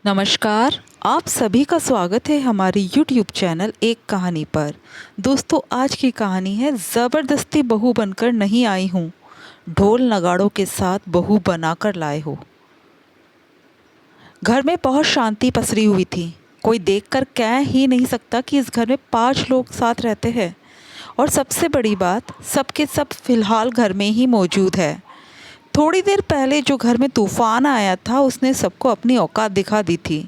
नमस्कार। आप सभी का स्वागत है हमारे YouTube चैनल एक कहानी पर। दोस्तों, आज की कहानी है ज़बरदस्ती बहू बनकर नहीं आई हूँ, ढोल नगाड़ों के साथ बहू बनाकर लाए हो। घर में बहुत शांति पसरी हुई थी। कोई देखकर कह ही नहीं सकता कि इस घर में 5 लोग साथ रहते हैं। और सबसे बड़ी बात, सबके सब फिलहाल घर में ही मौजूद है। थोड़ी देर पहले जो घर में तूफान आया था उसने सबको अपनी औकात दिखा दी थी,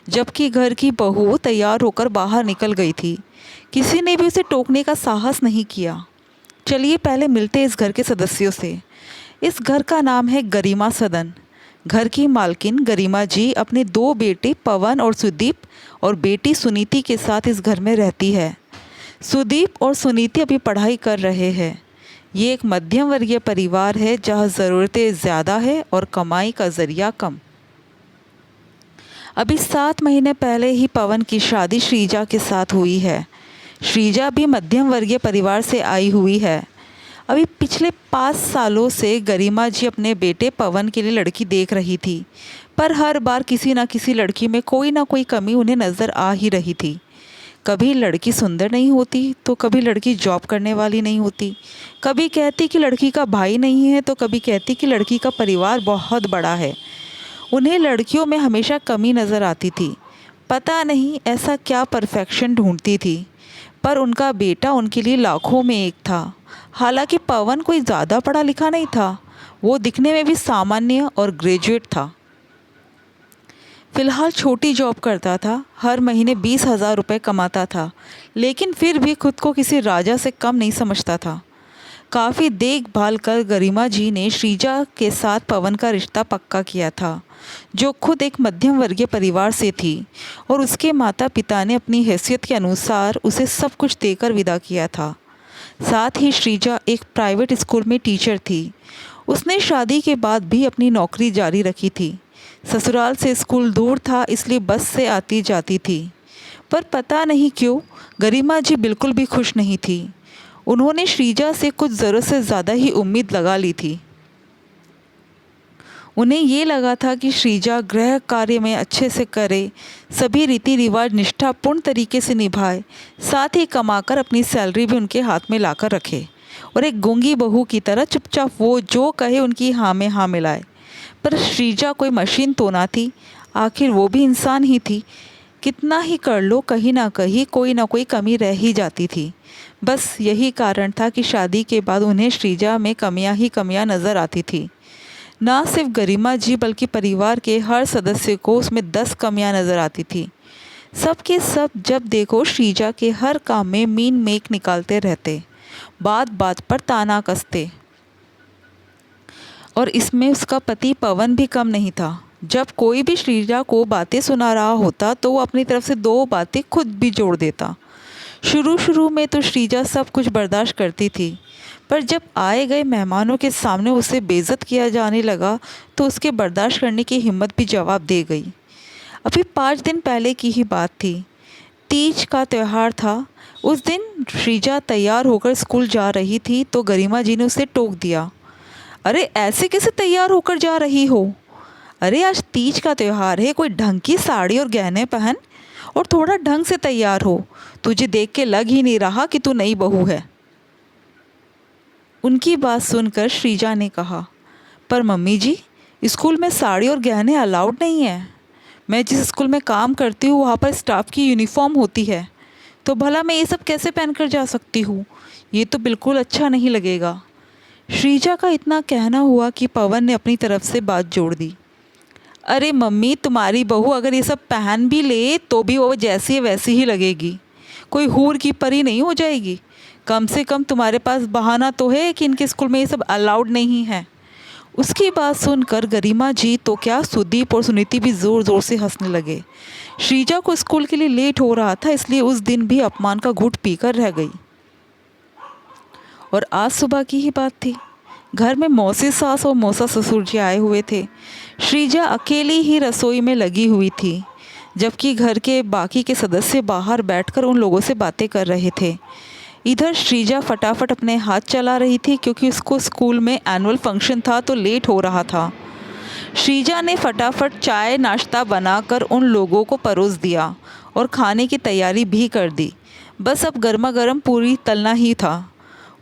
जबकि घर की बहू तैयार होकर बाहर निकल गई थी। किसी ने भी उसे टोकने का साहस नहीं किया। चलिए पहले मिलते इस घर के सदस्यों से। इस घर का नाम है गरिमा सदन। घर की मालकिन गरिमा जी अपने 2 बेटे पवन और सुदीप और बेटी सुनीति के साथ इस घर में रहती है। सुदीप और सुनीति अभी पढ़ाई कर रहे हैं। ये एक मध्यम वर्गीय परिवार है जहाँ ज़रूरतें ज़्यादा है और कमाई का ज़रिया कम। अभी 7 महीने पहले ही पवन की शादी श्रीजा के साथ हुई है। श्रीजा भी मध्यम वर्गीय परिवार से आई हुई है। अभी पिछले 5 सालों से गरिमा जी अपने बेटे पवन के लिए लड़की देख रही थी, पर हर बार किसी न किसी लड़की में कोई ना कोई कमी उन्हें नज़र आ ही रही थी। कभी लड़की सुंदर नहीं होती तो कभी लड़की जॉब करने वाली नहीं होती। कभी कहती कि लड़की का भाई नहीं है तो कभी कहती कि लड़की का परिवार बहुत बड़ा है। उन्हें लड़कियों में हमेशा कमी नज़र आती थी। पता नहीं ऐसा क्या परफेक्शन ढूंढती थी, पर उनका बेटा उनके लिए लाखों में एक था। हालांकि पवन कोई ज़्यादा पढ़ा लिखा नहीं था, वो दिखने में भी सामान्य और ग्रेजुएट था। फ़िलहाल छोटी जॉब करता था, हर महीने 20,000 रुपये कमाता था, लेकिन फिर भी खुद को किसी राजा से कम नहीं समझता था। काफ़ी देखभाल कर गरिमा जी ने श्रीजा के साथ पवन का रिश्ता पक्का किया था, जो खुद एक मध्यम वर्गीय परिवार से थी, और उसके माता पिता ने अपनी हैसियत के अनुसार उसे सब कुछ देकर विदा किया था। साथ ही श्रीजा एक प्राइवेट स्कूल में टीचर थी। उसने शादी के बाद भी अपनी नौकरी जारी रखी थी। ससुराल से स्कूल दूर था, इसलिए बस से आती जाती थी। पर पता नहीं क्यों गरिमा जी बिल्कुल भी खुश नहीं थी। उन्होंने श्रीजा से कुछ ज़रूरत से ज़्यादा ही उम्मीद लगा ली थी। उन्हें ये लगा था कि श्रीजा गृह कार्य में अच्छे से करे, सभी रीति रिवाज निष्ठापूर्ण तरीके से निभाए, साथ ही कमाकर अपनी सैलरी भी उनके हाथ में लाकर रखे, और एक गूंगी बहू की तरह चुपचाप वो जो कहे उनकी हाँ में हाँ मिलाए। पर श्रीजा कोई मशीन तो ना थी, आखिर वो भी इंसान ही थी। कितना ही कर लो, कहीं ना कहीं कोई ना कोई कमी रह ही जाती थी। बस यही कारण था कि शादी के बाद उन्हें श्रीजा में कमियां ही कमियां नज़र आती थी। ना सिर्फ गरिमा जी बल्कि परिवार के हर सदस्य को उसमें 10 कमियां नज़र आती थी। सब के सब जब देखो श्रीजा के हर काम में मीन मेक निकालते रहते, बात बात पर ताना कसते। और इसमें उसका पति पवन भी कम नहीं था। जब कोई भी श्रीजा को बातें सुना रहा होता तो वो अपनी तरफ से 2 बातें खुद भी जोड़ देता। शुरू शुरू में तो श्रीजा सब कुछ बर्दाश्त करती थी, पर जब आए गए मेहमानों के सामने उसे बेइज्जत किया जाने लगा तो उसके बर्दाश्त करने की हिम्मत भी जवाब दे गई। अभी 5 दिन पहले की ही बात थी। तीज का त्यौहार था। उस दिन श्रीजा तैयार होकर स्कूल जा रही थी तो गरिमा जी ने उसे टोक दिया। अरे ऐसे कैसे तैयार होकर जा रही हो? अरे आज तीज का त्यौहार है, कोई ढंग की साड़ी और गहने पहन और थोड़ा ढंग से तैयार हो। तुझे देख के लग ही नहीं रहा कि तू नई बहू है। उनकी बात सुनकर श्रीजा ने कहा, पर मम्मी जी, स्कूल में साड़ी और गहने अलाउड नहीं है। मैं जिस स्कूल में काम करती हूँ वहाँ पर स्टाफ की यूनिफॉर्म होती है, तो भला मैं ये सब कैसे पहनकर जा सकती हूँ? ये तो बिल्कुल अच्छा नहीं लगेगा। श्रीजा का इतना कहना हुआ कि पवन ने अपनी तरफ से बात जोड़ दी। अरे मम्मी, तुम्हारी बहू अगर ये सब पहन भी ले तो भी वो जैसी है वैसी ही लगेगी, कोई हूर की परी नहीं हो जाएगी। कम से कम तुम्हारे पास बहाना तो है कि इनके स्कूल में ये सब अलाउड नहीं है। उसकी बात सुनकर गरिमा जी तो क्या, सुदीप और सुनीति भी ज़ोर ज़ोर से हंसने लगे। श्रीजा को स्कूल के लिए लेट हो रहा था, इसलिए उस दिन भी अपमान का घूंट पीकर रह गई। और आज सुबह की ही बात थी। घर में मौसी सास और मौसा ससुर जी आए हुए थे। श्रीजा अकेली ही रसोई में लगी हुई थी, जबकि घर के बाकी के सदस्य बाहर बैठकर उन लोगों से बातें कर रहे थे। इधर श्रीजा फटाफट अपने हाथ चला रही थी, क्योंकि उसको स्कूल में एनुअल फंक्शन था तो लेट हो रहा था। श्रीजा ने फटाफट चाय नाश्ता बनाकर उन लोगों को परोस दिया और खाने की तैयारी भी कर दी। बस अब गर्मा गर्म पूरी तलना ही था,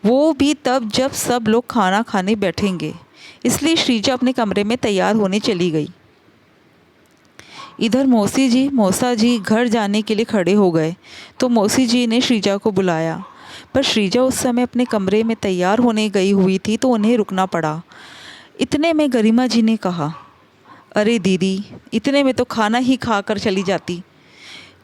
वो भी तब जब सब लोग खाना खाने बैठेंगे। इसलिए श्रीजा अपने कमरे में तैयार होने चली गई। इधर मौसी जी मौसा जी घर जाने के लिए खड़े हो गए तो मौसी जी ने श्रीजा को बुलाया, पर श्रीजा उस समय अपने कमरे में तैयार होने गई हुई थी तो उन्हें रुकना पड़ा। इतने में गरिमा जी ने कहा, अरे दीदी, इतने में तो खाना ही खा कर चली जाती।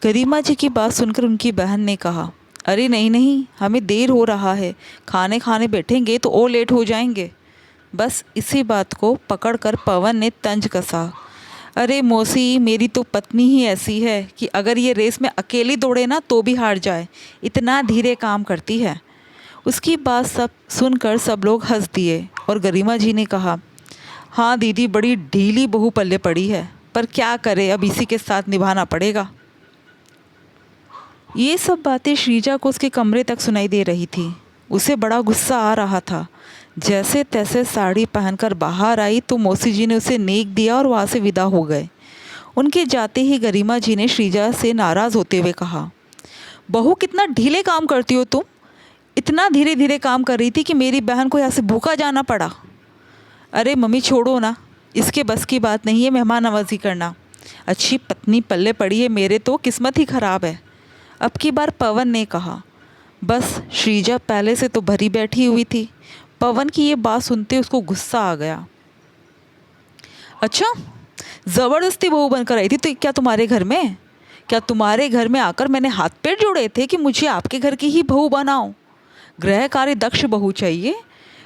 गरिमा जी की बात सुनकर उनकी बहन ने कहा, अरे नहीं नहीं, हमें देर हो रहा है, खाने खाने बैठेंगे तो और लेट हो जाएंगे। बस इसी बात को पकड़कर पवन ने तंज कसा, अरे मौसी, मेरी तो पत्नी ही ऐसी है कि अगर ये रेस में अकेली दौड़े ना तो भी हार जाए, इतना धीरे काम करती है। उसकी बात सब सुनकर सब लोग हंस दिए और गरिमा जी ने कहा, हाँ दीदी, बड़ी ढीली बहू पल्ले पड़ी है, पर क्या करे, अब इसी के साथ निभाना पड़ेगा। ये सब बातें श्रीजा को उसके कमरे तक सुनाई दे रही थी। उसे बड़ा गुस्सा आ रहा था। जैसे तैसे साड़ी पहनकर बाहर आई तो मौसी जी ने उसे नेक दिया और वहाँ से विदा हो गए। उनके जाते ही गरिमा जी ने श्रीजा से नाराज़ होते हुए कहा, बहू, कितना ढीले काम करती हो तुम, इतना धीरे धीरे काम कर रही थी कि मेरी बहन को यहाँ से भूखा जाना पड़ा। अरे मम्मी, छोड़ो ना, इसके बस की बात नहीं है मेहमान नवाजी करना। अच्छी पत्नी पल्ले पड़ी है, मेरे तो किस्मत ही ख़राब है। अब की बार पवन ने कहा। बस श्रीजा पहले से तो भरी बैठी हुई थी। पवन की ये बात सुनते उसको गुस्सा आ गया। अच्छा, ज़बरदस्ती बहू बनकर आई थी तो क्या तुम्हारे घर में? क्या तुम्हारे घर में आकर मैंने हाथ पैर जोड़े थे कि मुझे आपके घर की ही बहू बनाओ? गृह कार्य दक्ष बहू चाहिए,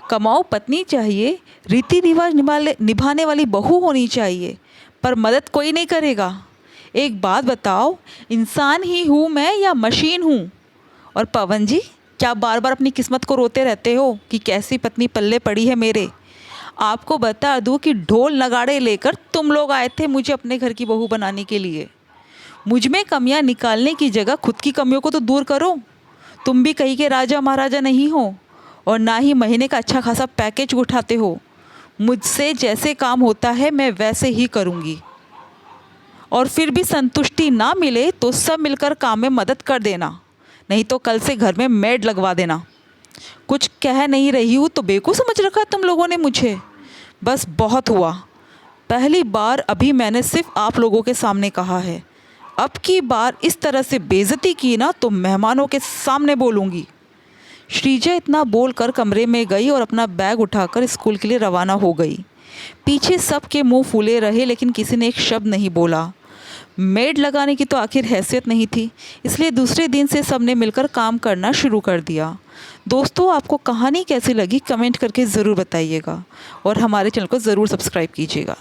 कमाऊ पत्नी चाहिए, रीति रिवाज निभाने वाली बहू होनी चाहिए, पर मदद कोई नहीं करेगा। एक बात बताओ, इंसान ही हूँ मैं या मशीन हूँ? और पवन जी, क्या बार बार अपनी किस्मत को रोते रहते हो कि कैसी पत्नी पल्ले पड़ी है मेरे? आपको बता दूँ कि ढोल नगाड़े लेकर तुम लोग आए थे मुझे अपने घर की बहू बनाने के लिए। मुझ में कमियां निकालने की जगह खुद की कमियों को तो दूर करो। तुम भी कहीं के राजा महाराजा नहीं हो और ना ही महीने का अच्छा खासा पैकेज उठाते हो। मुझसे जैसे काम होता है मैं वैसे ही करूँगी, और फिर भी संतुष्टि ना मिले तो सब मिलकर काम में मदद कर देना, नहीं तो कल से घर में मेड लगवा देना। कुछ कह नहीं रही हूँ तो बेवकूफ़ समझ रखा है तुम लोगों ने मुझे। बस बहुत हुआ, पहली बार अभी मैंने सिर्फ आप लोगों के सामने कहा है। अब की बार इस तरह से बेइज्जती की ना तो मेहमानों के सामने बोलूँगी। श्रीजा इतना बोलकर कमरे में गई और अपना बैग उठाकर स्कूल के लिए रवाना हो गई। पीछे सबके मुंह फूले रहे लेकिन किसी ने एक शब्द नहीं बोला। मेड लगाने की तो आखिर हैसियत नहीं थी, इसलिए दूसरे दिन से सबने मिलकर काम करना शुरू कर दिया। दोस्तों, आपको कहानी कैसी लगी कमेंट करके ज़रूर बताइएगा और हमारे चैनल को ज़रूर सब्सक्राइब कीजिएगा।